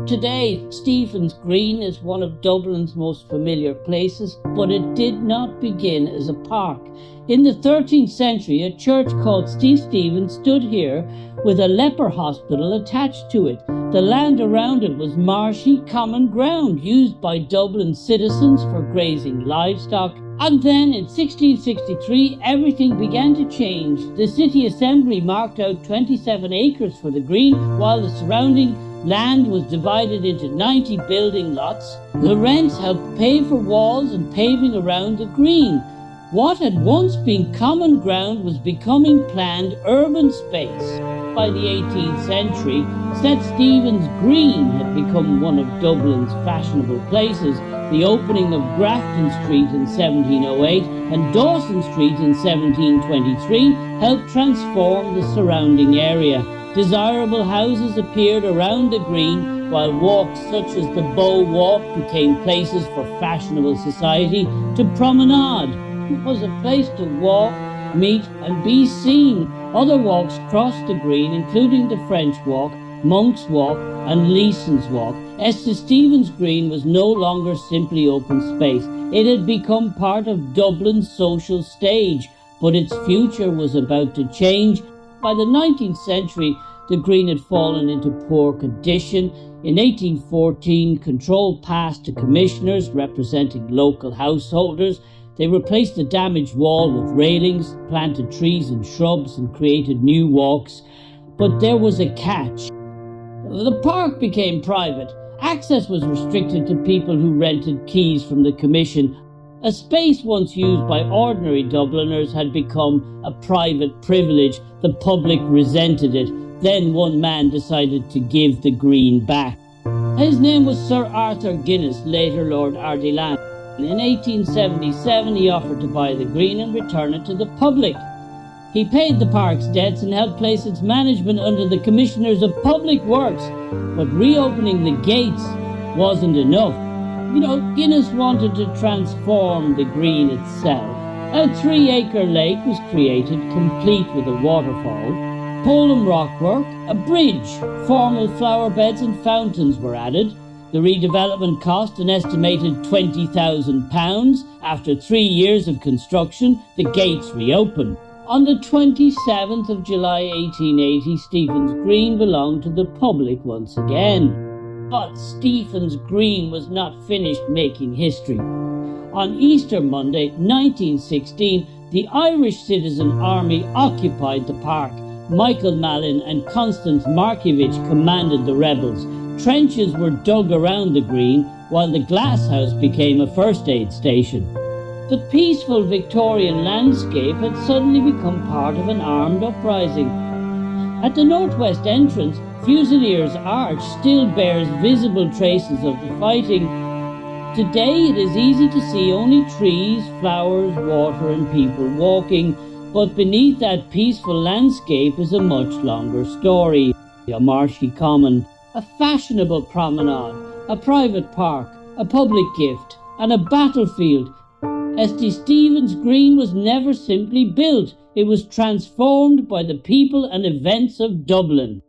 Today, Stephen's Green is one of Dublin's most familiar places, but it did not begin as a park. In the 13th century, a church called St. Stephen's stood here with a leper hospital attached to it. The land around it was marshy common ground used by Dublin citizens for grazing livestock. And then in 1663, everything began to change. The city assembly marked out 27 acres for the green, while the surrounding land was divided into 90 building lots. The rents helped pay for walls and paving around the green. What had once been common ground was becoming planned urban space. By the 18th century, St. Stephen's Green had become one of Dublin's fashionable places. The opening of Grafton Street in 1708 and Dawson Street in 1723 helped transform the surrounding area. Desirable houses appeared around the green, while walks such as the Bow Walk became places for fashionable society to promenade. It was a place to walk, meet and be seen. Other walks crossed the green, including the French Walk, Monk's Walk and Leeson's Walk. St. Stephen's Green was no longer simply open space. It had become part of Dublin's social stage, but its future was about to change. By the 19th century, the green had fallen into poor condition. In 1814, control passed to commissioners representing local householders. They replaced the damaged wall with railings, planted trees and shrubs, and created new walks. But there was a catch. The park became private. Access was restricted to people who rented keys from the commission. A space once used by ordinary Dubliners had become a private privilege. The public resented it. Then one man decided to give the green back. His name was Sir Arthur Guinness, later Lord Ardilaun. In 1877, he offered to buy the green and return it to the public. He paid the park's debts and helped place its management under the Commissioners of Public Works. But reopening the gates wasn't enough. Guinness wanted to transform the green itself. A 3-acre lake was created, complete with a waterfall, Polham rockwork, a bridge, formal flower beds and fountains were added. The redevelopment cost an estimated £20,000. After 3 years of construction, the gates reopened. On the 27th of July 1880, Stephen's Green belonged to the public once again. But Stephen's Green was not finished making history. On Easter Monday, 1916, the Irish Citizen Army occupied the park. Michael Mallin and Constance Markievicz commanded the rebels. Trenches were dug around the green, while the glasshouse became a first aid station. The peaceful Victorian landscape had suddenly become part of an armed uprising. At the northwest entrance, Fusiliers Arch still bears visible traces of the fighting. Today it is easy to see only trees, flowers, water and people walking, but beneath that peaceful landscape is a much longer story. A marshy common, a fashionable promenade, a private park, a public gift, and a battlefield. St. Stephen's Green was never simply built. It was transformed by the people and events of Dublin.